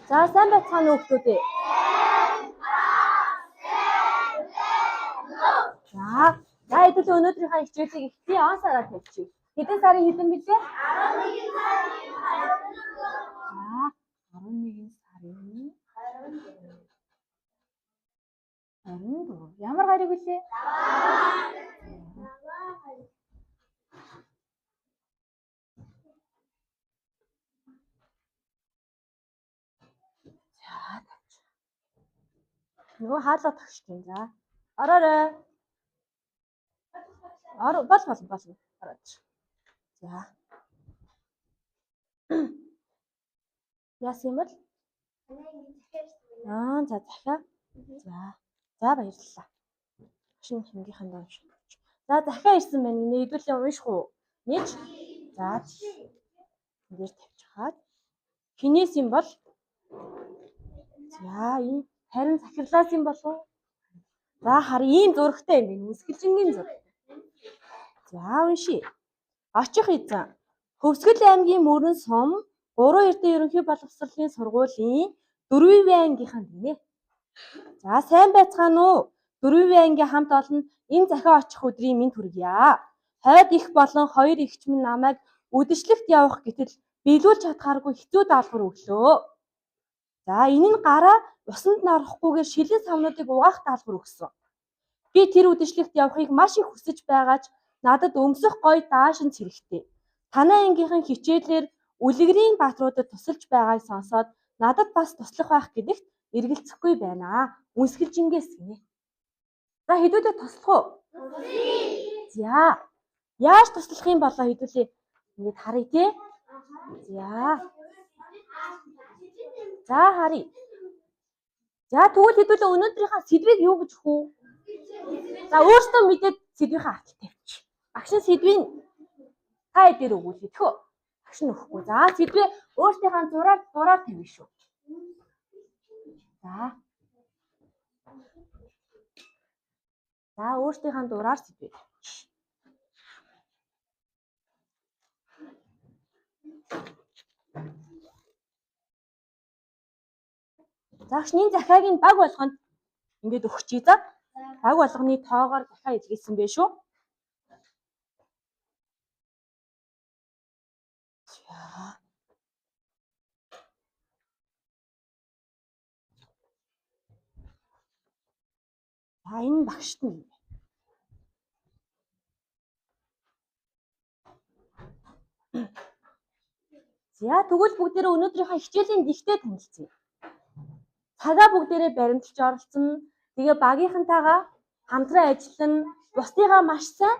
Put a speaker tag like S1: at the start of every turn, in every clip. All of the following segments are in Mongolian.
S1: За сайн байцгаана уу хүүхдүүдээ. За хэдүүл өнөөдрийнхээ хичээлийг ихтэй он сараар тавьчих. Хэдэн сарын хэдэн билээ? 11 сарын 24. Ямар гариг билээ? Нөгөө хаалга тагч юм. За. Ороорой. Бол. Орооч. За. Яасан юм бол? За захиа. За баярлалаа. Шинэ хингийнхэн доо унших. За захиа ирсэн байна. Нэгдүүлээ унших уу? Нэг. За. Эндээр тавьчих хаад. Хинээс юм бол? За энэ харин захирлаас юм болов уу? За хар ийм зурагтай юм байна. Үсгэлжингийн зураг. За уншия. Очих эзэн. Хөвсгөл аймгийн Мөрөн сум 3 эрдэнэ ерөнхий боловсролын сургуулийн 4-ийн ангийнхан гинэ. За сайн байцгаана уу? 4-ийн ангийн хамт олон энэ захиа очих өдрийн минь хүргье. Хойд их болон 2 эгч минь намайг үдэшлэгт явах гэтэл биелүүлж чадхааргүй хэцүү даалгавар өглөө. За энэ нь гараа усанд норохгүйгээр шилэн савнуудыг угаах даалгавар өгсөн. Би тэр үдэшлэгт явахыг маш их хүсэж байгаа ч надад өмсөх гоё даашинз хэрэгтэй. Танай ангийнхан хичээлээр үлгэрийн баатруудад тусалж байгааг сонсоод надад бас туслах байх гэдэгт эргэлзэхгүй байна. Үнсгэлжингээс гинэ. За хэдүүлээ туслах уу? За. Яаж туслах юм болоо хэдүүлээ ингэж харъя те. За харъя. За тэгвэл хэдүүлээ өнөөдрийнхээ сэдвийг юу гэж өгөх үү? За өөртөө мэдээд сэдвийнхээ артал тавьчих. Багшин сэдвийн та дээр өгүүлээ тэхөө. Багш нь өгөхгүй. За сэдвээ өөртөөхөө зураар тавина шүү. За өөртөөхөө зураар сэдвээ. Загш энэ захиагийн баг болгонд ингэж өгчихье за. Баг болгоны тоогоор захиа илгээсэн байх шүү. За энэ багшд нь. За тэгвэл бүгдээрээ өнөөдрийнхөө хичээлийн гихтээ танилцъя. Цагаа бүгдээрээ баримталж оролцсон. Тэгээ багийнхантайгаа хамтран ажиллан бусдыгаа маш сайн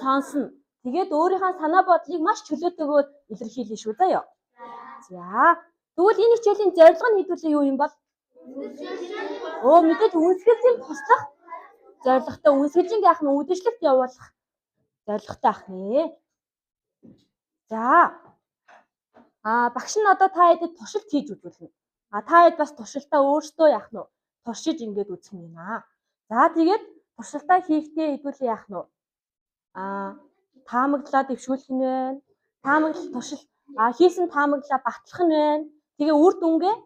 S1: сонсно. Тэгээд өөрийнхөө санаа бодлыг маш чөлөөтэйгээр илэрхийлнэ шүү заяа. За тэгвэл энэ хичээлийн зорилго нь хэдүүлээ юу юм бол? Мэдээж үнсгэлжин туслах зорилготой. Үнсгэлжин яах нь үдэшлэгт явуулах зорилготой ах нэ. За багш нь одоо та хэдэд туршилт хийж үзүүлнэ. Та хэд бас туршилтаа өөртөө яах нь туршиж ингэж үзэх юм аа. За тэгээд туршилтаа хийхдээ хэдүүлээ яах нь таамаглалаа дэвшүүлэх нь байна. Таамаглал туршил хийсэн таамаглалаа батлах нь байна. Тэгээ үр дүнгээ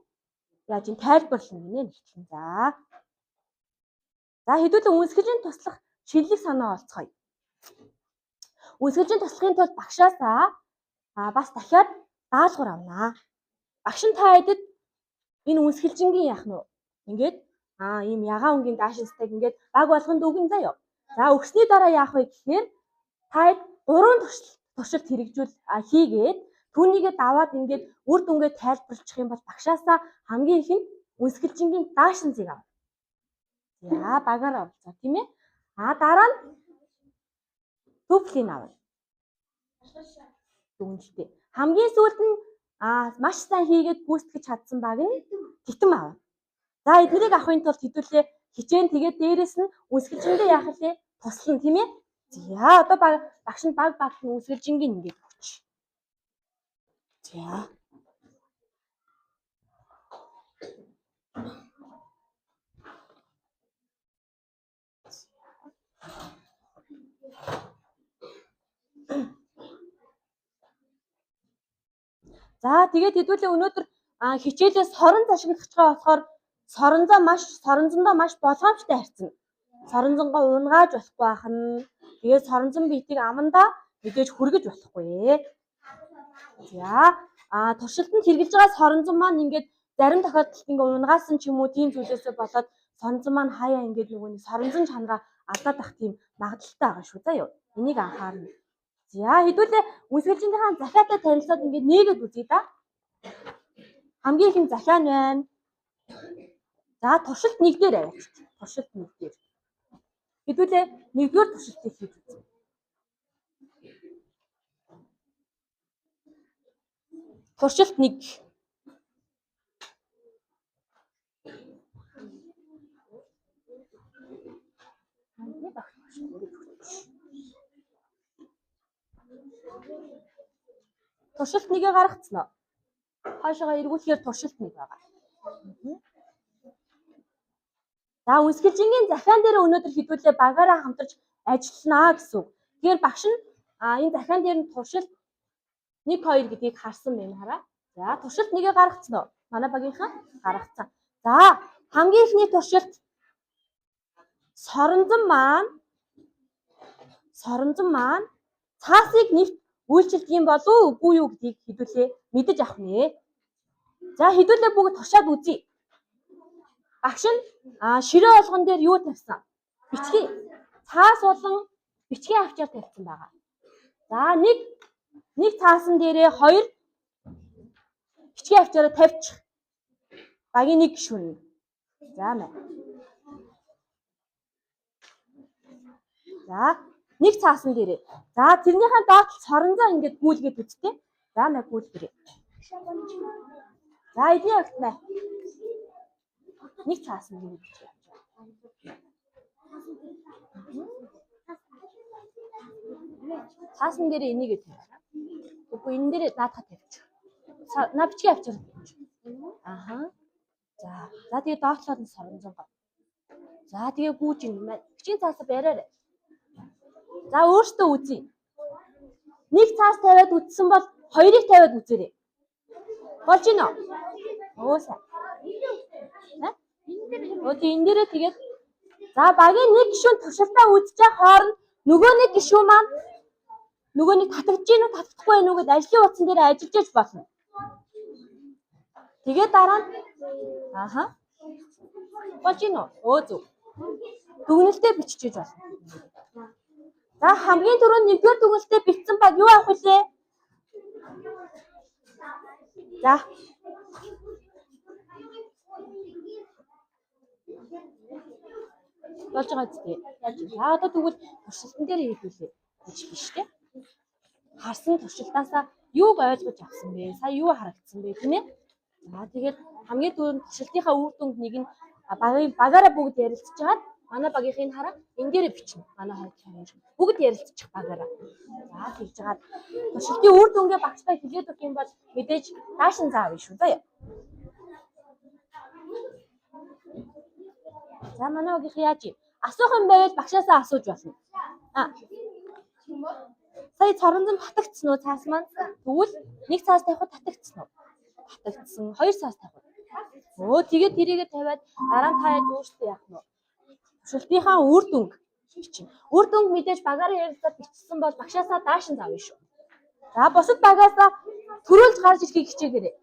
S1: яаж ин тайлбарлах нь нэгтгэн. За хэдүүлээ үнсгэлжин туслах шинэлэг санаа олцгоё. Үнсгэлжин туслахын тулд багшаасаа бас дахиад даалгавар авнаа. Багш нь та хэдэд энэ үнсгэлжингийн яах нь ингээд ийм ягаан өнгийн даашинстайг ингээд баг болгонд өгнө заяа. За өгсний дараа яах вэ гэхээр та хэд 3 туршилт хэрэгжүүл хийгээд түүнийгээ даваад ингээд үр дүнгээ тайлбарлчих юм бол багшаасаа хамгийн ихэнд үнсгэлжингийн даашинзыг авна. За багаар авцгаа тийм ээ. Дараа нь төвлийг авна. Дүнэлтэй. Хамгийн сүүлд нь маш сайн хийгээд гүйцэтгэж чадсан баг нь титэм авна. За эднийг авахын тулд хэдүүлээ хичээн тэгээд дээрэс нь үнсгэлжиндээ яах вэ? Туслана тийм ээ. За одоо багш нь баг үнсгэлжингийн ингэж өгч. За. За тэгээд хэдүүлээ өнөөдөр хичээлээ сорон ашиглах байгаа болохоор соронзондоо маш болгоомжтой харьцна. Соронзонгоо унгааж болохгүй байх нь. Тэгээд соронзон биетийг амандаа мэдээж хүргэж болохгүй. За туршилтанд хэрэгжилж байгаа соронзон маань ингээд зарим тохиолдолд ингээд унгаасан ч юм уу тийм зүйлээсээ болоод соронзон маань хаяа ингээд нөгөө соронзон чанараа алдаад байх тийм магадлалтай байгаа шүү заа юу. Энийг анхаарна. За хэдүүлээ үнсгэлжийнхаа захиатай танилцаад ингээд нээгээд үзье да. Хамгийн ихэнд захиа нь байна. За туршилт 1 дээр аваач. Туршилт 1 дээр. Хэдүүлээ 1-р туршилтыг хийж үзье. Туршилт 1. Туршилт 1-ийг гаргацсан уу? Хаашаа эргүүлэхээр туршилт 1 байгаа. За үнсгэлжингийн захиан дээр өнөөдөр хэдүүлээ багаараа хамтарч ажилланаа гэсэн үг. Тэгэхээр багш нь энэ захиан дээр нь туршилт 1 2 гэдгийг харсан байна хараа. За туршилт 1-ийг гаргацсан уу? Манай багийнхан гаргацсан. За хамгийн ихний туршилт соронзон маань цаасыг нэвт үйлчилдэг юм болов уу үгүй юу гэдгийг хэдүүлээ мэдэж авах нэ. За хэдүүлээ бүгд тушаад үзье. Багш нь ширээ болгон дээр юу тавьсан? Бичгийн. Цаас болон бичгийн авчаар тавьсан байгаа. За нэг цаасан дээрээ 2 бичгийн авчаараа тавьчих. Багийн нэг гишүүн. За мэ. За нэг цаасан дээрээ. За тэрнийхээ доотлол соронзоо ингээд гүйлгээд үзтээ. За мэ гүйлгэрээ. За эдний огт мэ. Нэг цаасан дээр бичих. Цаасан дээр энийг тавиараа. Үгүй энэ дээр наадах тавьчих. Наа бичгийн авчир тавьчих. Аха. За тэгээ доотлоод нь соронзон гоо. За тэгээ гүүж юм байна. Бичгийн цаасаа бариарай. За өөртөө үзье. Нэг цаас тавиад үтсэн бол 2-ыг тавиад үзээрэй. Болж гинөө? Өөсөө. Энэ дээрээ тэгээд за багийн нэг гишүүн туршилтаа үзэж хооронд нөгөө нэг гишүүн маань нөгөө нэг татагдж гин үү татагдахгүй байх уу гэдээ ажлын утсан дээр ажиллаж яж болно. Тэгээд дараа нь болж гин үү? Зөв. Дүгнэлтээ биччихэж болно. За хамгийн түрүүнд 1-р дүгнэлтээ бичсэн баг юу авах вүлээ? За. Болж байгаа зү. За одоо тэгвэл туршилтан дээр хийлээ гэж биш те. Харсан туршилтаасаа юуг ойлгож авсан бэ? Сая юу харагдсан бэ тийм ээ? За тэгээд хамгийн түрүүнд туршилтынхаа үр дүнд нэг нь багаараа бүгд ярилцж хагаад манай багийнхыг хараа энэ дээр бичнэ. Манай хоёр бүгд ярилцчих багаараа. За тэгж хагаад туршилтын үр дүнгээ багцтай хэлээд өгөх юм бол мэдээж даашин заавь шүү заяа. За манай багийнх яаж юм? Асуух юм байвал багшаасаа асууж болно. Сая соронзон татагдсан уу цаас маань? Тэгвэл нэг цаас тавихад татагдсан уу? Татагдсан. 2 цаас тавих. Тэгээд тэрийгэ тавиад дараа нь таяад өөртөө яах нь вэ? Туршилтынхаа үр дүнг бичнэ. Үр дүнг мэдээж багаараа ярилцаад бичсэн бол багшаасаа даашин заавь шүү. За бусад багаасаа төрүүлж гарч ирэхийг хичээгээрэй.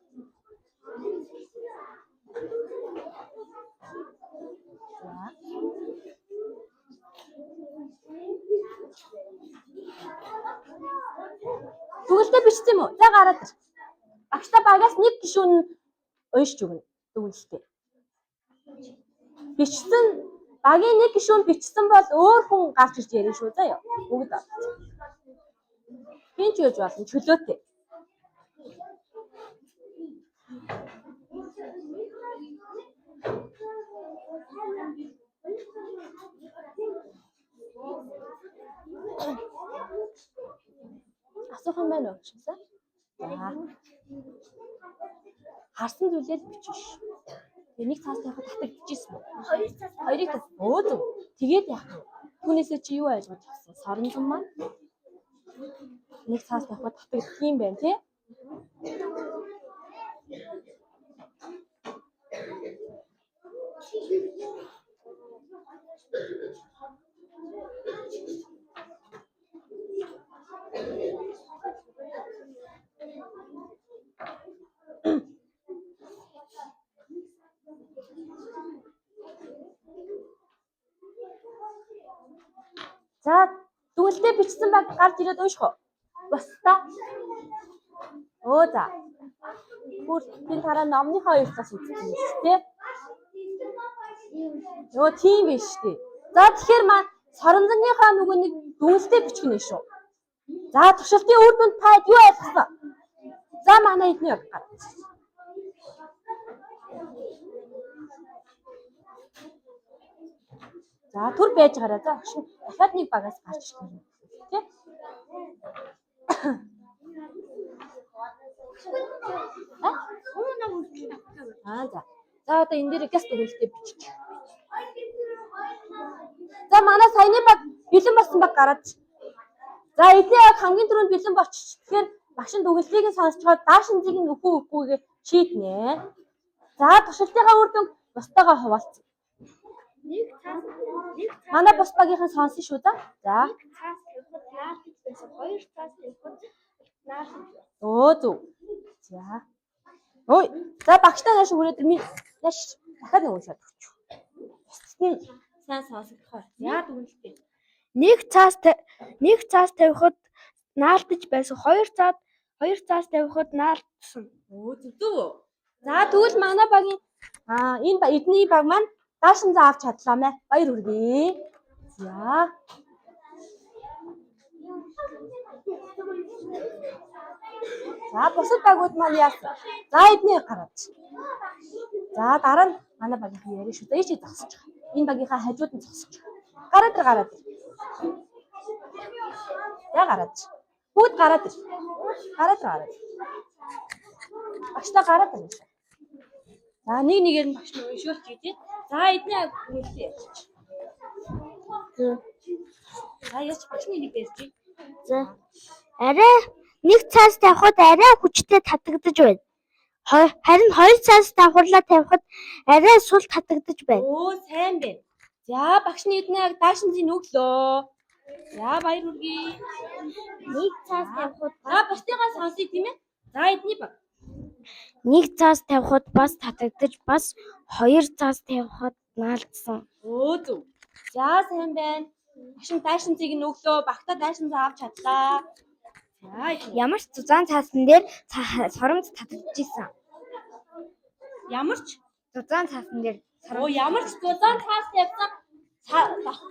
S1: Дүгнэлтээ бичсэн юм уу? За гараад ир. Багштай багаас нэг гишүүн уншиж өгнө. Дүгнэлтээ. Бичсэн багийн нэг гишүүн бичсэн бол өөр хүн гарч ирж ярина шүү заа юу. Бүгд. Хинч үеж болно чөлөөтэй. Асуух юм байна уу гэсэн. Харсан зүйлээ л бичвэ ш. Нэг цаас тавихад татагдчихсэн. 2-ыг зөв. Тэгээд яах вэ? Түүнээсээ чи юу ойлгож авсан? Соронзон маань нэг цаас тавихад татагдах юм байна тий? За дүгэлдээ бичсэн баг гарч ирээд унших уу? Бостой. Өө за. Бүртийн тараа номныхоо 2 цаас үзсэн юм шүү дээ. Өө тийм биш дээ. За тэгэхээр маань соронзонгийнхаа нөгөө нэг дүгэлдээ бичих нь шүү. За туршилтын үр дүнд та юу ойлгосон? За манай эдний баг. За түр байж гараа. За дахиад нэг багаас гарч ирэх юм. Тэ? За. За одоо энэ дээр газ дүгэлдээ бичих. За манай саяны баг бэлэн болсон баг гараад. За эдний яг хамгийн түрүүнд бэлэн болчих. Тэгэхээр багш нь дүгэлдийг сонсцоход даашинзыг нь өхөө өгөхгүйгээ шийднэ. За туршилтынхаа үр дүн бусдаагаа хуваалцъя. Манай бус багийнхан сонсон шүү да. За. Өө зөв. За. Ой. За багштай нааш хүрээд нааш дахиад нэг уншаад өгч. Бусдын сайн сонсогдохоор. Яа дүгэлдээ. 1 цаас тавихад наалтаж байсан 2 цаас тавихад наалтсан.
S2: Өө зөв.
S1: За тэгвэл манай багийн энэ эдний баг маань даашин заа авч чадлаа мэ. Баяр хүргэе. За. За бусад багууд маань яасан? За эдний гараад. За дараа нь манай багийнхан яриа шүү. Ээжээ зогсож байгаа. Энэ багийнхаа хажууд нь зогсож байгаа. Гараад. За гараад. Бүгд гараад. Гараад. Багштай гараад байна. За нэг нэгээр нь багш нь уншуулж ийдээ. За эдний үлдээ. За яач багшны нэг ярьж.
S3: За. Арай 1 цаас тавихад арай хүчтэй татагдаж байна. Харин 2 цаас давхарлаа тавихад арай сул татагдаж байна.
S1: Оо сайн байна. За багшны эдний даашинзын өглөө. За баяр хүргэе.
S3: 1 цаас тавихад
S1: За бусдыгаа сонсъё тийм ээ. За эдний баг.
S3: 1 цаас тавихад бас татагдаж бас 2 цаас тавихад наалдсан.
S1: Өө зөв. За сайн байна. Багш нь даашинзыг нь өглөө багтаа даашинзаа авч чадлаа. За
S3: Ямар ч зузаан цаасан дээр соромж татагдаж исэн.
S1: ямар ч
S3: Зузаан цаасан дээр
S1: Оо ямар ч зузаан цаас явсан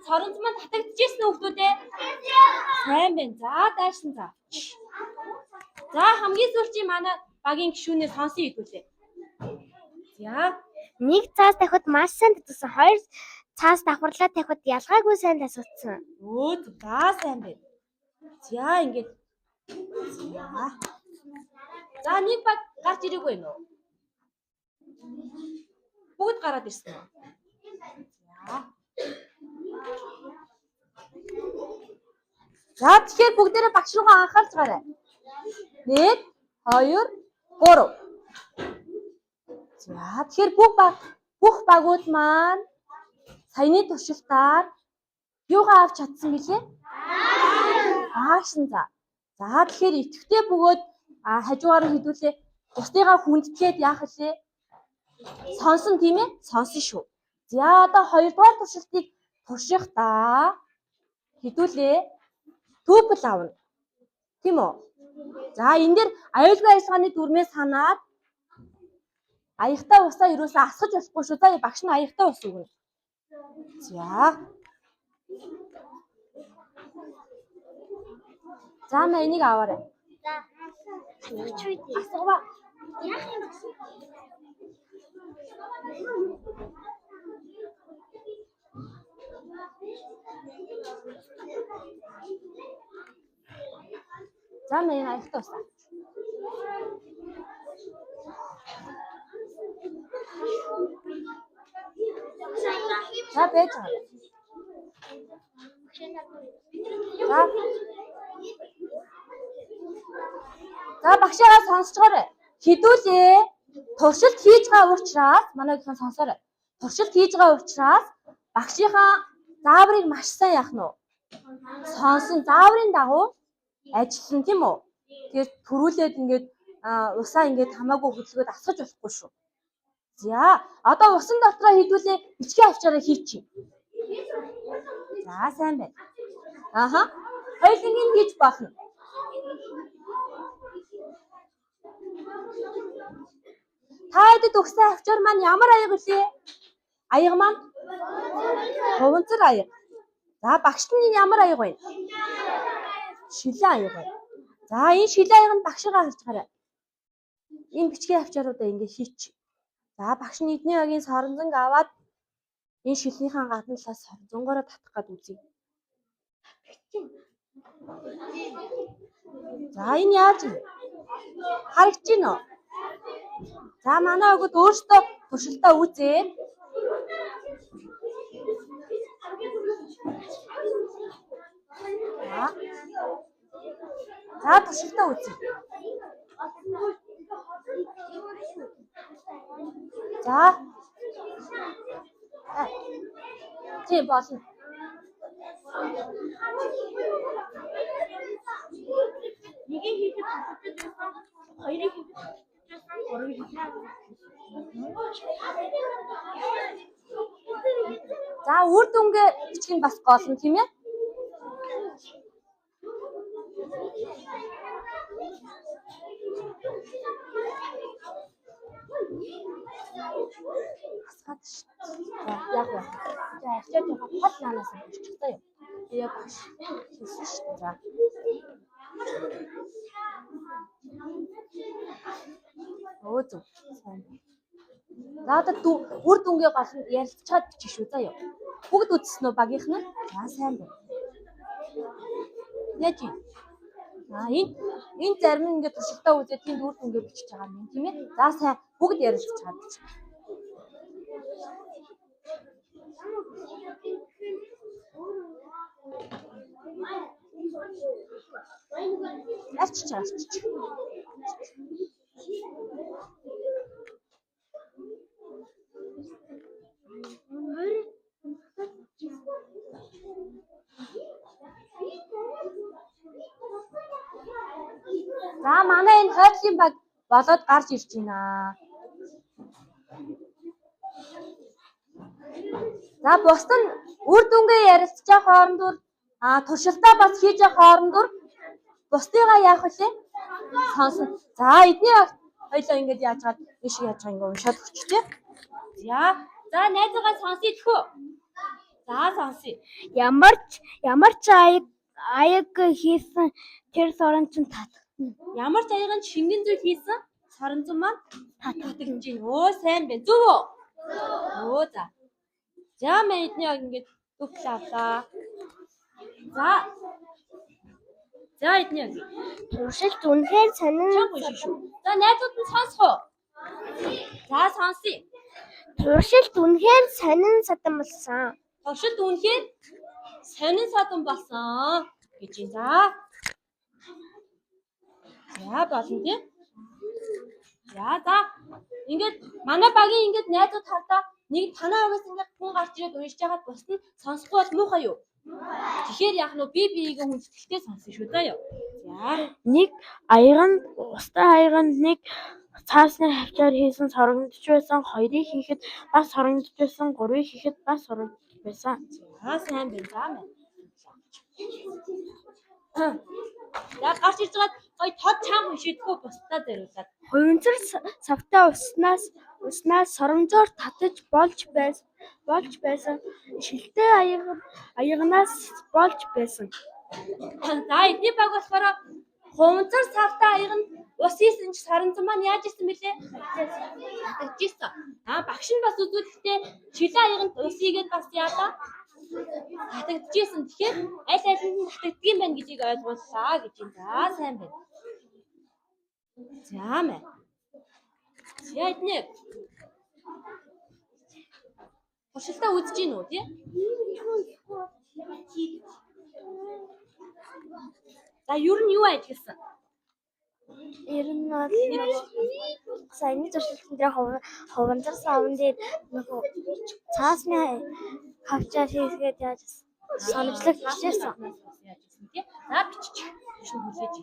S1: соронз маань татагдчихсэн хүмүүсээ. Сайн байна. За даашин за. За хамгийн сүүлчийн манай багийн гишүүнээ сонсон хэдүүлээ. За
S3: 1 цаас тавихад маш сайн татсан. 2 цаас давхарлаа тавихад ялгаагүй сайн тасагдсан.
S1: өө за сайн байна. За ингээд. За нэг баг гарч ирээгүй нөө. Бүгд гараад ирсэн үү? За тэгэхээр бүгдээрээ багш руугаа анхаарч гараа. 1 2 3. За тэгэхээр бүх багууд маань саяны туршилтаар юугаа авч чадсан бilé? Даашин за. За тэгэхээр идэвхтэй бөгөөд хажуугаар нь хэдүүлээ. Бусдыгаа хүндэтгээд яах вэ? Сонсон тийм ээ? Сонсон шүү. За одоо 2 дугаар туршилтыг туршихдаа хэдүүлээ тупл авна. Тийм үү? За энэ дээр аюулгүй ажиллагааны дүрмээ санаад аягтай усаа юусаа асгаж болохгүй шүү. За багш нь аягтай ус өгнө. За. За на энийг аваарай. Асгава.
S3: Яах юм бэ?
S1: За на энэ аягтай ус. За байж байгаа. За багшаа сонсцгоорой. Хэдүүлээ туршилт хийж байгаа учраас манай гихэн сонсоорой. туршилт хийж байгаа учраас багшийнхаа зааврыг маш сайн яах нь уу? Сонсон зааврын дагуу ажиллана тийм үү? Тэгэхээр төрүүлээд ингээд усаа ингээд хамаагүй хөдөлгөөд асгаж болохгүй шүү. За одоо усан дотроо хийдүүлээ бичгийн авчаараа хийчих. За сайн байна. Аха. Хоёуланг нь хийж болно. Та хэдэд өгсөн авчаар маань ямар аяга вүлээ? Аяга маань хуванцар аяга. За багшд нь ямар аяга вэ? Шилэн аяга байна. За энэ шилэн аяганд багшигаа харж гараа. Энэ бичгийн авчааруудаа ингээ хийчих. За багш нь эдний агийн соронзонг аваад энэ шилнийхээ гадна талаас соронзонгоороо татах гээд үзье. За энэ яаж вэ? Харагч гин үү? За манай өгөөд өөртөө туршилтаа үзээ. За туршилтаа үзье. За. Тийм болно. Нэгийг хийхэд тасалдсан, хоёрыг хийхэд тасалдсан, гурвыг хийхэд. За үр дүнгээ бичих нь бас гол нь тийм ээ. Асгаад ш. Яг. За ачаад хол наанаас бичих таа юу. Тэгээ багш хийсэн ш. За. Өө зүг. Сайн. За одоо үр дүнгээ гол нь ярилцчаад бичих шүү заа юу. Бүгд үзсэн үү багийнх нь? За сайн байна. Яаж юм? Энэ зарим нь ингээд туршилтаа үзээд тэнд үр дүнгээ бичиж байгаа юм тийм ээ. За сайн бүгд ярилцчаад бичих. Арчиж. За манай энэ хойдлын баг болоод гарч ирж байна. За бусд нь үр дүнгээ ярилцчих хоорондор туршилтаа бас хийж явах хоорондор бусдыгаа яах вэ? Сонсон. За эдний хоёлоо ингэж яаж гад ийш яаж байгаа ингэ уншаад өгч тээ. За найзгаа сонсъё тэхүү. За сонсъё.
S3: Ямар ч аяг хийсэн тэр соронзон татагдана.
S1: Ямар ч аяганд шингэн зүйл хийсэн соронзон маань татагдаж байна. Өө сайн байна. Зүг үү? Өө за. За эдний яг ингэж төгөл авлаа. За эдний яг
S3: туршилт үнэхээр сонин.
S1: За найзууд нь сонсох уу? За сонсъё.
S3: Туршилт үнэхээр сонин садан болсон.
S1: Туршилт үнэхээр сонин садан болсон гэж байна. За болно тийм. За ингээд манай багийн ингээд найзууд хардаа нэг танаа угаас ингээд хүн гарч ирээд уншиж байгаад бус нь сонсохгүй бол муухай юу? Тэгэхээр яах нь би биеийг хүндэтгэлтэй сонсон шүү дээ юу. За
S3: нэг аяганд устдаа аяганд нэг цаасны хавчаар хийсэн сорогдож байсан, хоёрыг хийхэд бас сорогдож байсан, гурвыг хийхэд бас сорогдож байсан.
S1: За сайн байна. За гарч ирж байгаа гоё тод чам уншидггүй бусдаа зориулаад.
S3: Хувинцар савтай уснаас соромжоор татаж болж байсан. Шилтэй аягнаас болж байсан.
S1: За эдний баг болохоор хувинцар савтай аяганд ус хийсэн ч соронзон маань яаж исэн бэлээ? Татагдчихсан. Багш нь бас үзүүлэхдээ шилэн аяганд ус хийгээд бас яалаа? Татагдчихсан. Тэгэхээр аль алинд нь татагддаг юм байна гэдгийг ойлгууллаа гэж юм. За сайн байна. За мэ. Эдний туршилтаа үзэж гин үү тий? За ер нь юу ажилласан?
S3: Ер нь саяны зуршилтын дээр ховандарсан аван дээр нөгөө цаасны хавчаар хийгээд яаж санамжлах бичсэн.
S1: Яаж гэсэн тий. За бичих. Шин хүлээж.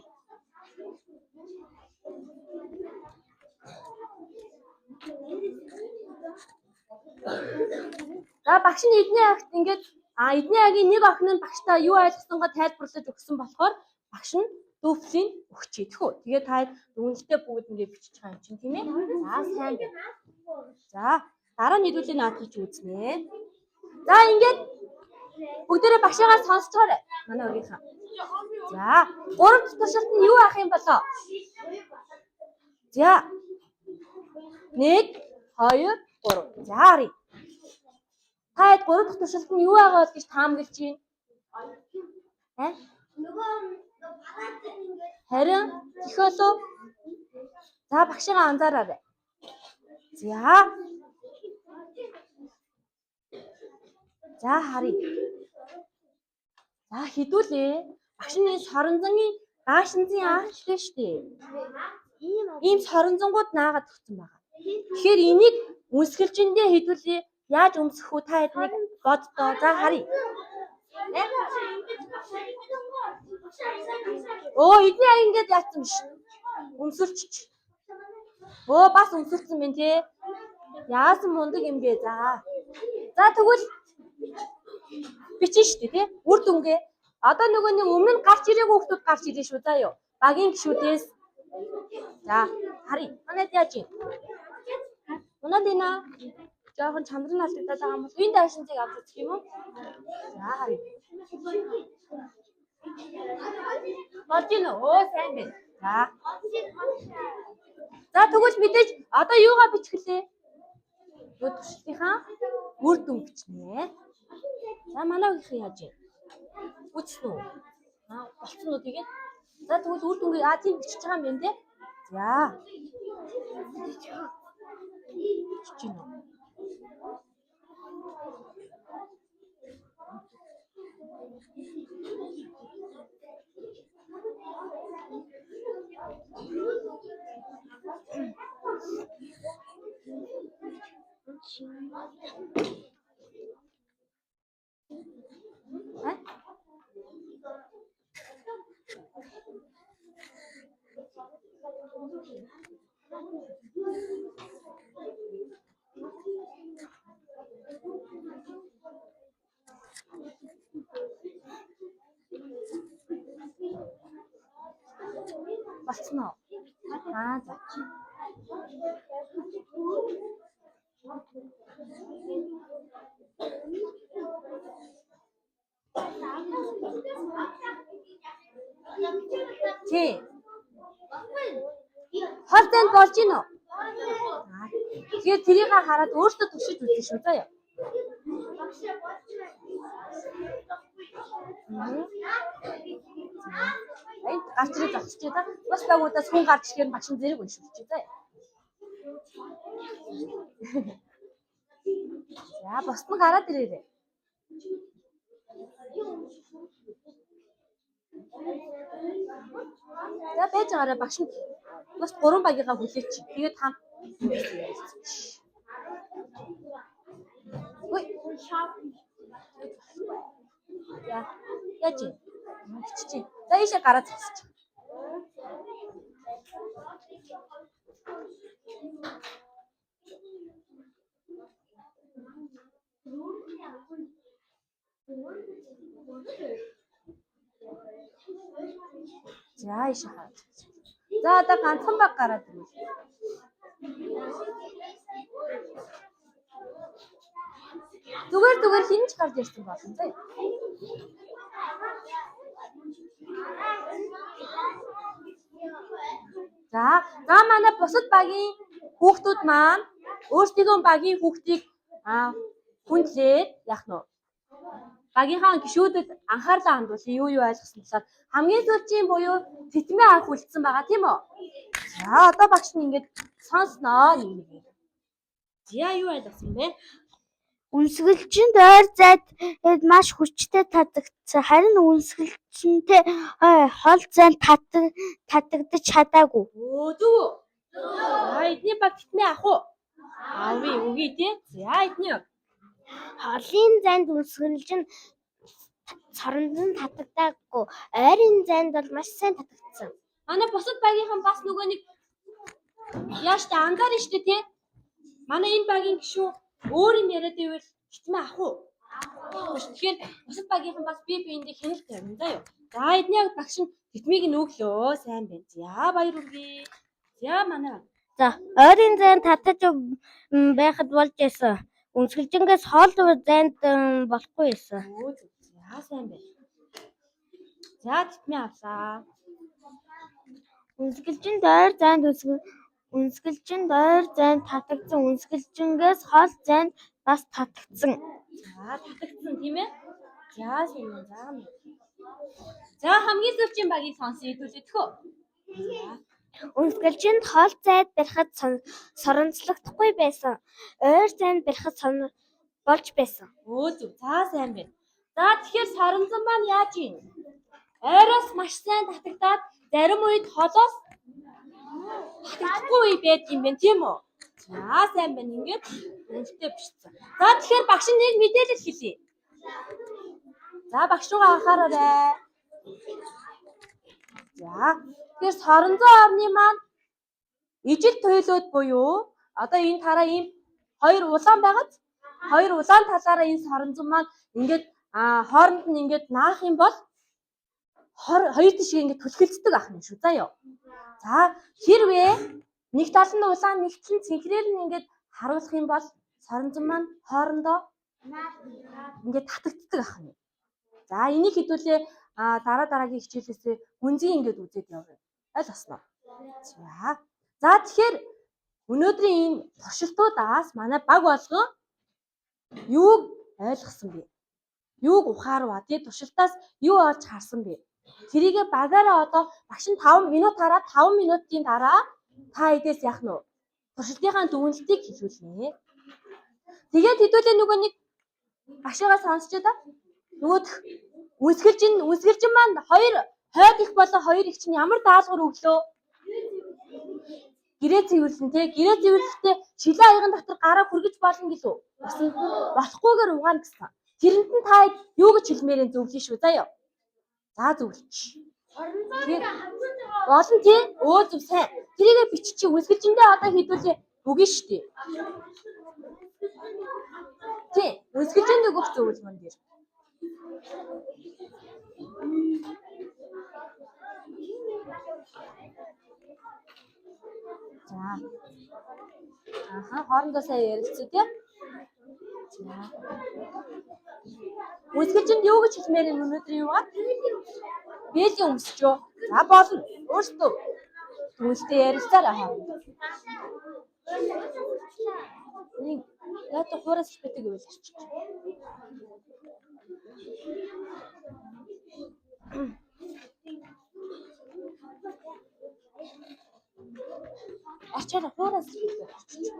S1: За багш нь эдний агт ингээд эдний агийн нэг охин нь багштай юу ойлгосонгоо тайлбарлаж өгсөн болохоор багш нь дүүфлийн өгчээ тэхүү. Тэгээ та дүнэлтээ бүгд ингээд бичиж байгаа юм чинь тийм ээ. За сайн байна. За дараа нь хэдүүлээ наадах гэж үзнэ. За ингээд бүгдээрээ багшаагаа сонсцоорой. Манай өргийнхаа. За 3 дахь туршилт нь юу ах юм болоо? За 1 2 3. За харъя. Та 3 дахь туршилт нь юу байгаа бол гэж таамаглаж байна? Харин төхөөлөө. За багшаагаа анзаараарай. За харъя. За хэдүүлээ. Багш нь соронзонгийн даашинзын ааштай шүү дээ. Ийм соронзонгууд наагаад өгсөн байгаа. Тэгэхээр энийг үнсгэлжиндээ хэдүүлээ яаж өмсөх үү та эднийг боддоо. За харъя. Эдний аяг ингээд яатсан биш. Өмсөлч. Бас өмсөлцсөн байна те. Яасан мундаг юм гээ. За тэгвэл бичин шүү дээ те. Үр дүнгээ. Одоо нөгөө нэг өмнө нь гарч ирээгүй хүмүүс гарч ирээ шүү заа юу. Багийн гişүүдээс. За харъя. Манайд яаж юм? Манайд ийна. Жохон чанар нь алдагдаад байгаа юм бол энэ даашинзыг авч үзэх юм уу? За харъя. Болж гинэ. Сайн байна. За тэгвэл мэдээж одоо юугаа бичихлээ? Юу туршилтынхаа үр дүн бичнэ. За манай үеийн яаж юм? Үчсэн үү? Болцсон уу тэгээд? За тэгвэл үр дүнгээ тийм бичиж байгаа юм байна те. За. Бичиж гинэ. Болцсон уу? За. Тий. Хол зэнд болж гин үү? Тэгээд тэрийг хараад өөртөө туршиж үзье шүү заа юу. Гарч ирээд зогсчихъя та. Бас байгуудаас хүн гарч ирэхээр машин зэрэг уншуулчих заа юу. За босд нь гараад ирээрэй. За байж байгаарай багш нь бас 3 багийнхаа хүлээч. Тэгээд хам. Яаж юм? Бичиж. За ийшээ гараад зогсож. За ийшээ хараад. За одоо ганцхан баг гараад ирвэл. Зүгээр хинж гарч ирсэн болно заа. За манай бусад багийн хүүхдүүд маань өөрсдийнхөө багийн хүүхдийг хүндлээд яах нь вэ? Багийнхаа гишүүдэд анхаарлаа хандуулсан юу ойлгосон талаар хамгийн сүүлчийн буюу тэтмээ авах үлдсэн байгаа тийм үү? За одоо багш нь ингэж сонсноо нэг. За юу ойлгосон бэ?
S3: Үнсгэлжинд ойр зайд маш хүчтэй татагдсан. Харин үнсгэлжинтэй хол зайд татагдаж чадаагүй.
S1: Зүг үү? За эдний баг титмээ ах уу? Аавь үгүй тий. За эдний баг.
S3: Холын зайд үнсгэлж нь цоронзон татагдаагүй. Ойрын зайд бол маш сайн татагдсан.
S1: Манай бусад багийнхан бас нөгөө нэг яаш та анзаарна шүү дээ тий. Манай энэ багийн гишүүн өөр юм яриад байвал хитмээ ах уу? Тэгэхээр бусад багийнхан бас бие биендээ хяналт тавина да юу. За эдний яг багш нь хитмийг нь өглөө сайн байна. За баяр үргээ. За манай.
S3: За ойрын зайд татаж байхад болж байсан. Үнсгэлжингээс хоол зайд болохгүй байсан.
S1: За сайн байна. За хитмээ авлаа.
S3: Үнсгэлжинд ойр зайд татагдсан. Үнсгэлжингээс хоол зайд бас татагдсан.
S1: За татагдсан тийм ээ. За сайн байна. За хамгийн сүүлийн багийг сонсъё төлөвлөдөхөө.
S3: Үнсгэлжинд хоол зайд барихад соронцлогдохгүй байсан. Ойр зайд барихад болж байсан.
S1: Зөв. За сайн байна. За тэгэхээр соронзон маань яаж юм? Ойроос маш сайн татагдаад зарим үед холоос татагдахгүй үе байдаг юм байна тийм үү? За сайн байна. Ингээд үнэтэй бичсэн. За тэгэхээр багш нэг мэдээлэл хэлье. За багш руугаа анхаараарай. За тэгэхээр соронзон орны маань ижил туйлууд буюу одоо энэ тараа ийм хоёр улаан байгаад хоёр улаан талаараа энэ соронзон маань ингээд хооронд нь ингээд наах юм бол хоёр тишээ ингээд түлхэлцдэг ах юм шүү заа юу. За хэрвээ нэг тал нь улаан нэгтлэн цэнхрээр нь ингээд харуулах юм бол соронзон маань хоорондоо ингээд татагддаг ах юм. За энийг хэдүүлээ дараагийн хичээлээсээ гүнзгий ингээд үзээд явъя. Ойлгосноо. За тэгэхээр өнөөдрийн энэ туршилтуудаас манай баг болгон юуг ойлгосон бэ? Юуг ухаарваа? Тэгээд туршилтаас юу олж харсан бэ? Тэрийгэ багаараа одоо багш нь 5 минут хараад 5 минутын дараа та эдээс яах нь вэ? Туршилтынхаа дүгнэлтийг хэлүүлнэ. Тэгээд хэдүүлээ нөгөө нэг багшаагаа сонсчоо да. Нөгөө үнсгэлжин маань хоёр хойд их болон хоёр их чинь ямар даалгавар өглөө? Гэрээ цэвэрлэн тий. Гэрээ цэвэрлэхдээ шилэн аяган дотор гараа хүргэж болно гэлөө. Болохгүйгээр угаана гэсэн. Тэрэнд нь та юу гэж хэлмээрээ зөвлөе шүү заа ёо. За зөвлөч. Олон тий. Зөв сайн. Тэрийгэ биччих. Үнсгэлжиндээ одоо хийдүүлээ үгүй шүү дээ. Тий. Үнсгэлжинд өгөх зөвлөмөн дээр. За. Хоорондоо сайн ярилцъя тий. За. Үнсгэлжинд юу гэж хэлмээр юм өнөөдрийн юугаар? Бэлгийн өмсчөө. За болно. Өөртөө түнстэй ярилцаарай хоорондоо. Нэг яата хуураас битэг үйл арчих. Арчаад хуураас битэг арчих.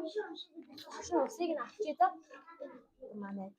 S1: Ашиг усыг нь авчээ да. Манай.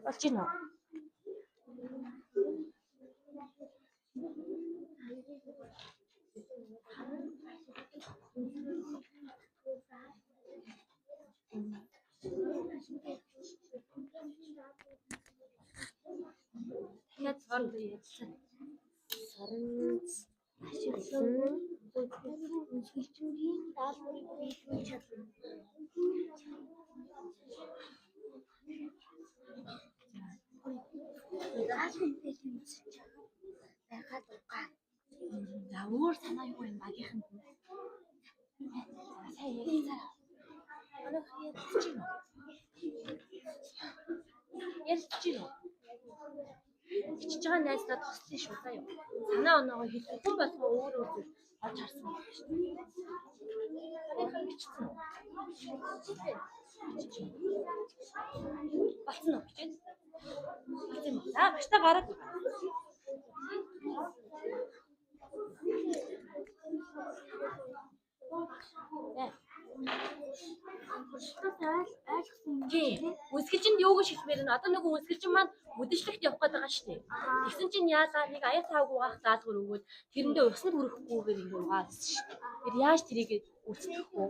S1: Болж гинэ үү? Тэгээд цаанд ярьсан. Саранц ашиглан үнсгэлжингийн даалгаврыг биелүүлж чадна. Байгаад угаа. За өөр санаа юу юм багийнхан. Сайн ярьцгаа. Анх ярьчих юм. Ярьчих юм. Хичж байгаа найздаа тослоо шүү заа юу. Санаа оноогоо хэлсэн болохоо өөр өөр олж харсан байна шүү дээ. Анхаа хичж бичсэн үү? Батсан уу бичээд? За багштай гараад. Үсгэлжинд юу гэж хэлмээр нь одоо нөгөө үсгэлжин маань үдэшлэгт явах гээд байгаа шүү дээ. Тэгсэн чинь яалаа нэг аяг цаагүй угаах даалгавар өгөөд тэрэндээ усанд хүрэхгүйгээр ингэ угаасан шүү дээ. Тэр яаж тэрийг үүсгэх вэ?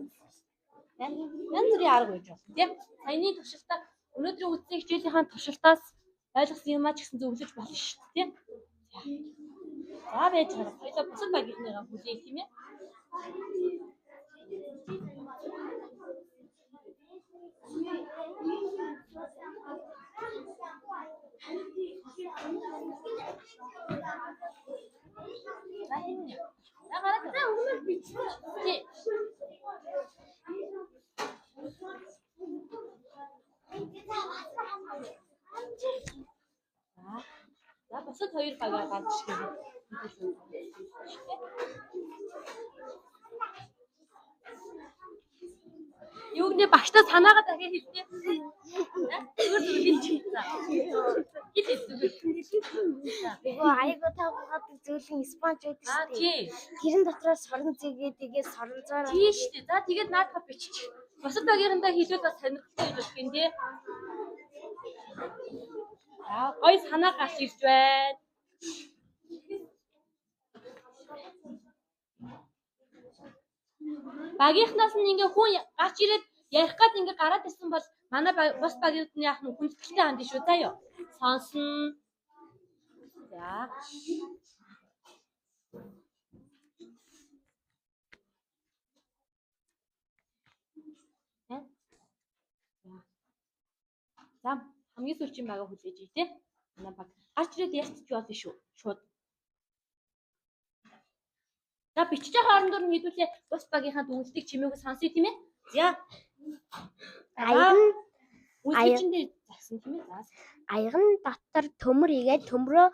S1: Ян зүрийн арга байж болно тийм. Саяны туршилтаа өнөөдрийн үсгийн хичээлийнхаа туршилтаас ойлгосон юм а ч гэсэн зөвлөж болно шүү дээ тийм. За байж байгаа. Хоёлоо бусад багийнхныгаа хүлээх тийм ээ. За бусад хоёр багаа гадж гэнэ. Юу гэнэ багштай санаагаа дахиад хэлнэ. Зүгээр хэлж хийцээ.
S3: Нөгөө аяга таагаад зөөлөн Испанч байдаг шүү дээ. Тэрэн дотроос сорон зэгээ тэгээ соронзоор
S1: тийм шүү дээ. За тэгээд наадах бичиж. Бусад багийнхандаа хэлвэл бас сонирхолтой гэж бодох юм дээ. За гой санаа гарч ирж байна. Багийнхнаас нь ингээ хүн гарч ирээд ярих гад ингээ гараад ирсэн бол манай бус багийнхны яах нь хүндэтгэлтэй хандж шүү заа ёо. Сонсон. За. За хамгийн сүүлчийн багаа хүлээж ий тээ. Манай баг гарч ирээд ярьчих болно шүү. Шууд. За бичиж байгаа хоорондоор нь хэдүүлээ бус багийнхаа дүнлэлтийг чимээгүй сонсъё тийм ээ. За. Үсгэжиндээ загсан тийм ээ. За.
S3: Аяган дотор төмөр игээд төмрөө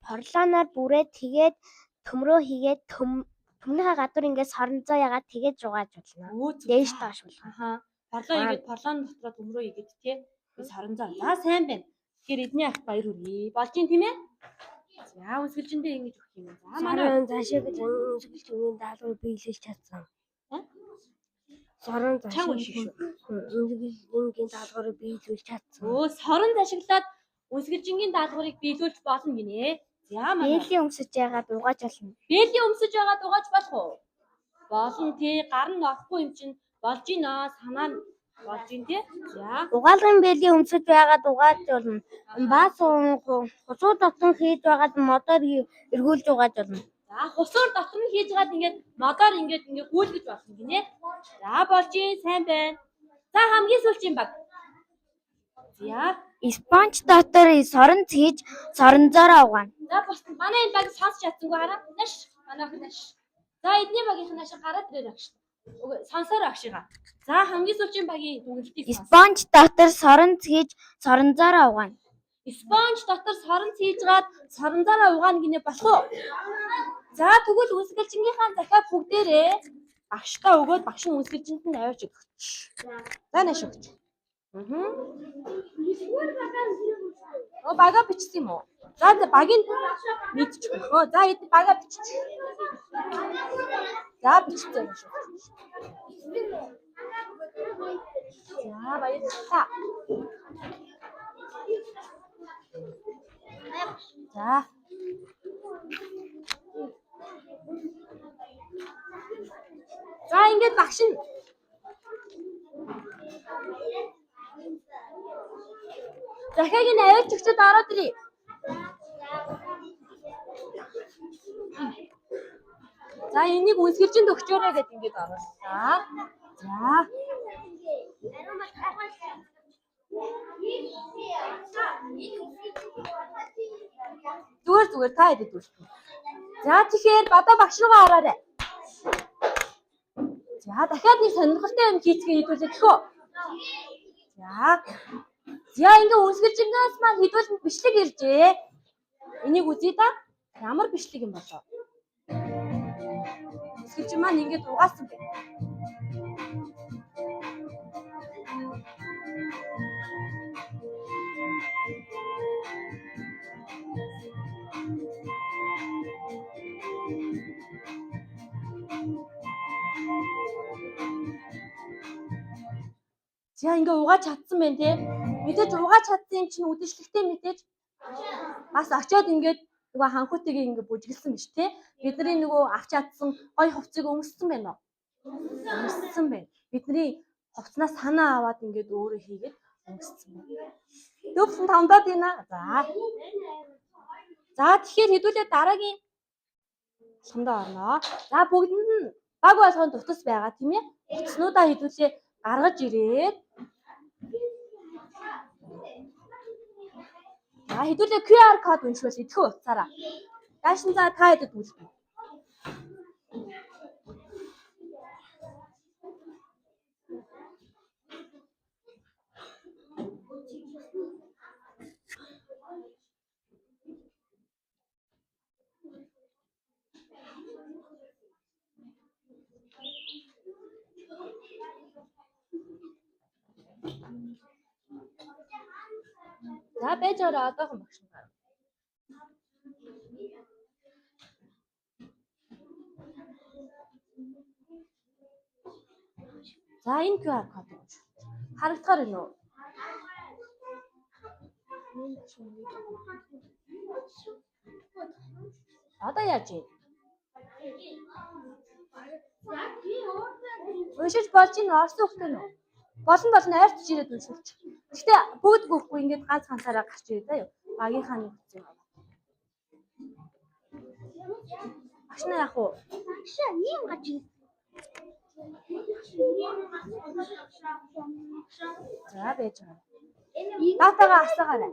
S3: порлооноор бүрээд тэгээд төмрөө хийгээд төмнийхээ гадуур ингээд соронзоо ягаад тэгээд жугааж болно. Дээш доош болгоо.
S1: Аха. Порлоо игээд порлоон дотроо төмрөө игээд тий. Соронзоо. За сайн байна. Тэгэхээр эдний ахт баяр хүргэе. Болж юм тийм ээ. За үсгэлжиндээ ингэж өгөх юм. За
S3: манай заашаа гэж үсгэлжиндээ даалгавар биелүүлж чадсан. Сорон
S1: зашиг
S3: үсгэлжингийн даалгаврыг биелүүлж чадсан.
S1: Сорон зашиглаад үсгэлжингийн даалгаврыг биелүүлж болно гинэ. За манай
S3: бээлийн өмсөж яагаад угааж болно.
S1: Бээлийн өмсөж яагаад угааж болох уу? Болно тий. Гар нь орохгүй юм чинь болж гинэ. Санаа нь болж гин тий. За.
S3: Угаалгын бээлийн өмсөж байгаад угааж болно. Баас хусуу дотор хийж байгаад модоор эргүүлж угааж болно.
S1: За хусуур дотор нь хийж байгаад ингээд модоор ингээд гүйлгэж болно гинэ. За болж гин сайн байна. За хамгийн сүүлчийн баг. За
S3: Испанч дотор сорон хийж соронзоороо угаана.
S1: За бас манай энэ баг сонсч чадсангүй хараа. Наш манайх наш. За эдний багийнх нь гараад ирээр агш. Сонсоор агшигаа. За хамгийн сүүлчийн багийн дүгнэлтийг
S3: Испанч дотор сорон хийж соронзоороо угаана.
S1: Испанч дотор сорон хийжгаад соронзоороо угаана гинэ болох уу? За тэгвэл үсгэлжингийнхаа захиад бүгдээрээ багштай өгөөд багш нь үсгэлжинд нь аваач өгч. За нааш өгч. Бага бичсэн юм уу? За багийн мэдчихв. За эд бага бичиж. За бичсэн шүү. За баярлалаа. За. За ингээд багш нь захиаг нь аваач өгчөд ороод ирээ. За энийг үсгэлжинд өгчөөрэй гэд ингээд оруулаа. За. Зүгээр та идэв дүрстэн. За тэгэхээр одоо багш руугаа ороорой. За дахиад нэг сонирхолтой юм хийцгээ хэлүүлээ гэхөө. За ингээ үсгэлжингээс маань хэдүүлэнд бичлэг иржээ. Энийг үзье да. Ямар бичлэг юм болоо? Үсгэлжин маань ингээд угаасан бэ. За ингээ угааж чадсан байх тий. Мэдээж угааж чадсан юм чинь үдэшлэгтэй мэдээж бас очиод ингээд нөгөө ханхуутыг ингээ бүжиглсэн биш тий. Бидний нөгөө авч чадсан гой хувцсыг өмссөн байна уу? Өмссөн байна. Бидний хувцнаас санаа аваад ингээд өөрөө хийгээд өмссөн байна. Дөвсөн тавдаад байна. За тэгэхээр хэдүүлээ дараагийн алхамдаа орноо. За бүгдэнд нь баг болгоно тутас байгаа тийм ээ. Утаснуудаа хэдүүлээ гаргаж ирээд хэдүүлээ QR код уншвал идэхүү утсаараа. Даашин за та хэдэд үлдээ. За байж ороо одоохон багш нар. За энэ QR код харагдахаар байна уу? Одоо яаж вэ? Уншиж болж ин орсон хөхтэй нөө. Болно айрч ирээд уншуулч. Гэхдээ бүгд гүхгүй ингээд ганц ганцаараа гарч ирээ заа юу. Багийнхаа нэг хэвчээ. Ашна яах вэ?
S3: Багшаа ийм гаж ирсэн.
S1: За байж байгаа. Датагаа асуугаарай.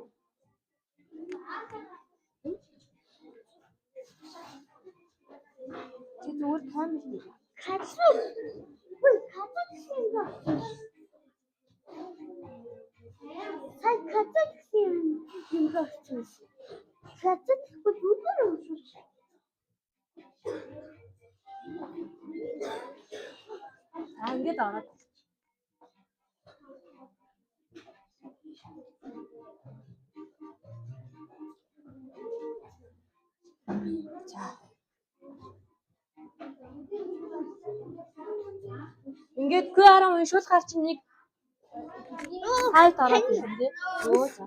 S1: Чи зүгээр таймер хийх.
S3: Хацруу. Ой, хацаа гэсэн юм байна. Хай хацаа гэсэн юм байна. Хацаа бүгд уншиж.
S1: Ингээд ороод. За. Ингээд QR уншуулахаар чинь нэг сайт ороод ирсэн тий. Өө за.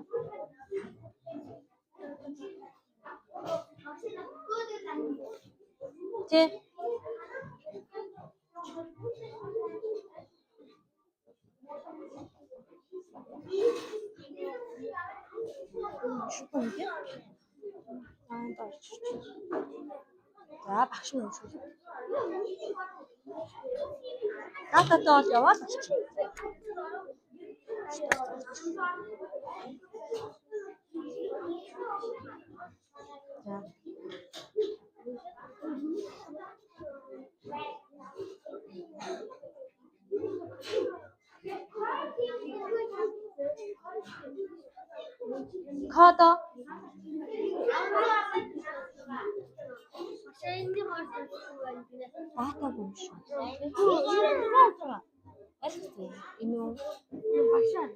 S1: Тий. Шүпэнгээ. За багш нь уншуул. Дататай бол яваад очив. За. Кодо. Дата гомш. Алхтээ. Инөө багшаа.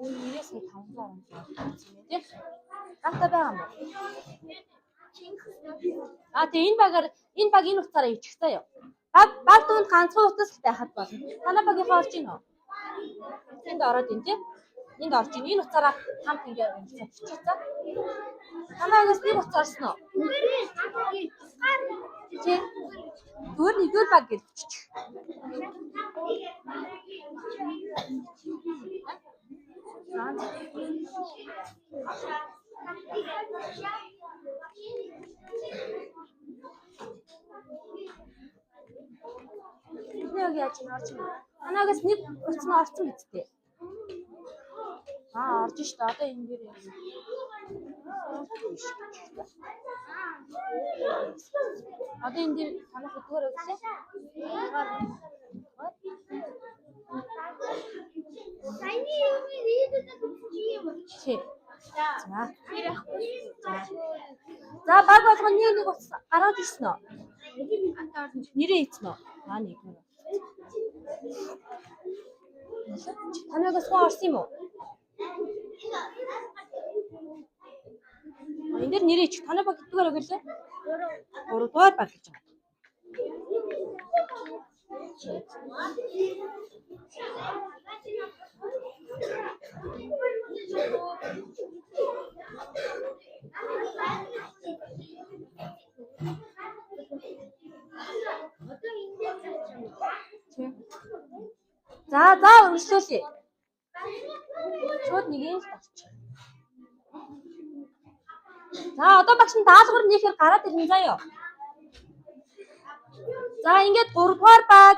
S1: Нэрээсээ 500 тий. Дата байгаа юм. Тэгээ энэ баг энэ утсаараа ичих заяа. Баг дунд ганцхан утас байхад болно. Танай багийнхаа орж ийн үү? Энд ороод ин тий. Энд орж ийн. Энэ утсаараа хамт ингээд бичих цаа. Танайгаас нэг утас орсон уу? Тий. Зүгээр нэгдүгээр баг гэж бичих. Нэг яаж орж ийн. Танайгаас нэг утас нь орсон биз дээ. Орж штэ одоо энэ дээр юм. Одоо энэ дээр танах хөтгөр өгсөн.
S3: Саяны юм ирээдүйд чи юм уу?
S1: За баг болгоно нэг утас гараад ирсэн үү? Нэрээ ийцэн үү? Нэг. Танайгаас суу орсон юм уу? Энд дээр нэрээ чих. Танай баг гэдгээр өглөө. 3 дугаар баг гэж байна. За өргөжлүүлье. Шууд нэг юм тавчих. За одоо багш нь даалгавар нээхээр гараад ирнэ заяа. За ингээд 3 дугаар баг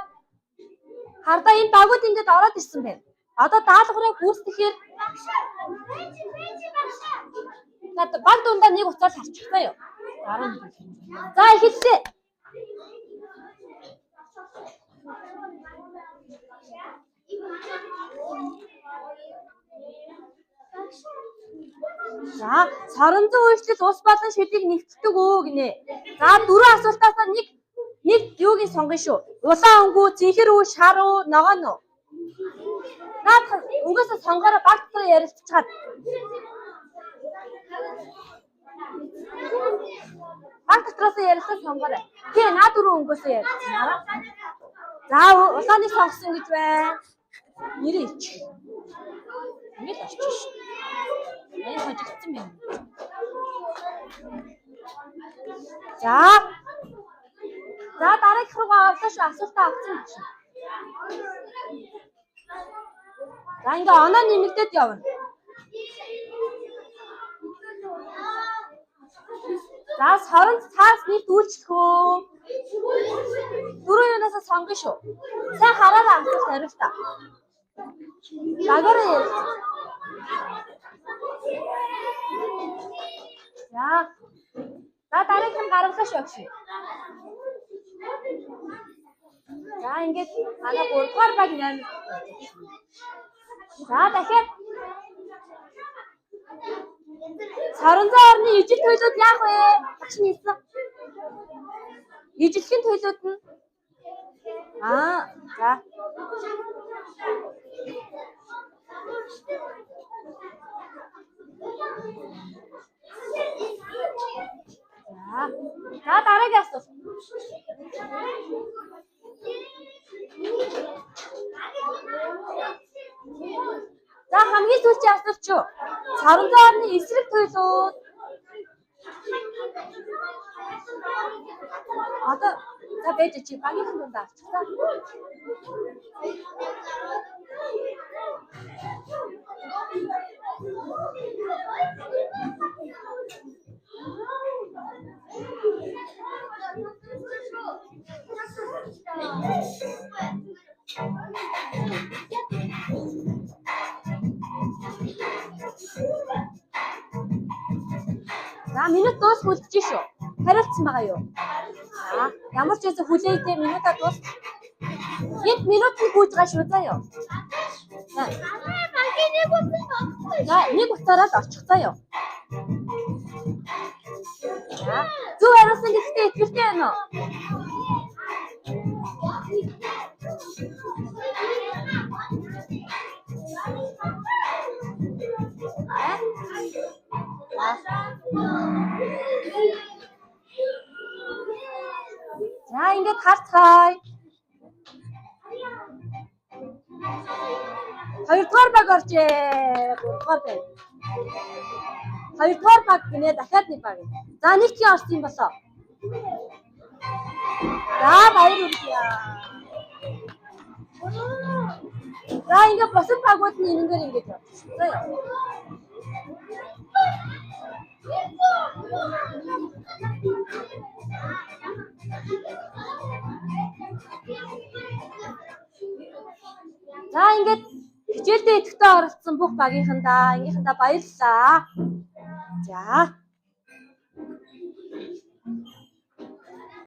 S1: хардаа энэ багууд ингээд ороод ирсэн байна. Одоо даалгаврыг гүйцэтгэхээр баг дундаа нэг уцаар харчих заяа. За эхэллээ. За соронзон үйлчлэл ус болон шидийг нэгтгэдэг гинэ. За 4 асуултаас нэг юуг нь сонгоно шүү. Улаан өнгөө, цэнхэр үү, шар уу, ногоон уу? Наад угаасаа сонгороо баг дотор ярилцчихад. Баг дотроос ярилцсан сонгороо. Тий, наад 4 өнгөөс ярилцсан. За улааны сонгосон гэж байна. Нэрээ ич. Ингээд очиж шүү. Аяа хожигдсан байна. За дараагийнх руугаа орлоо шүү. Асуултаа авсан гэж. За ингээ оноо нэмэгдээд явна. За соронц цаас нэг үйлчлэх үү? 4 юунаас сонгоно шүү. Сайн хараараа асуулт хариултаа. Багаараа ярил. За дараагийнх нь гаргалаа шүү гэж. За ингээд манай 3 дугаар баг 8. За дахиад Соронзон орны ижил төлөвлөлт яах вэ? Багш нь хэлсэн. Ижилхэн төлөвлөлт нь за. За дараагийн асуулт. За хамгийн сүүлийн асуулт шүү. Соронзон орны эсрэг төлөвлөлт. Одоо за байж чи багийн дунд авчихсан. За минут дуус хүлдэж шүү. Хариулсан байгаа юу? За ямар ч үсэн хүлээдээ минутаа дуус. Энд минут нь гүйж байгаа шүү заяа. За нэг уцаараа л очих заяа. За зөв хариулсан гэхдээ итгэлтэй байна уу? За ингээд харцгаая. 2 дугаар баг оржээ. 3 дугаар байна. 2 дугаар баг гинэ дахиад нэг баг. За нэг чи орсон юм болоо. За баяр хүргэе. За ингээд босод багууд нь энэнгээр ингэж явчихсан. За ингээд хичээлдээ идэвхтэй оролцсон бүх багийнхандаа баярлалаа. За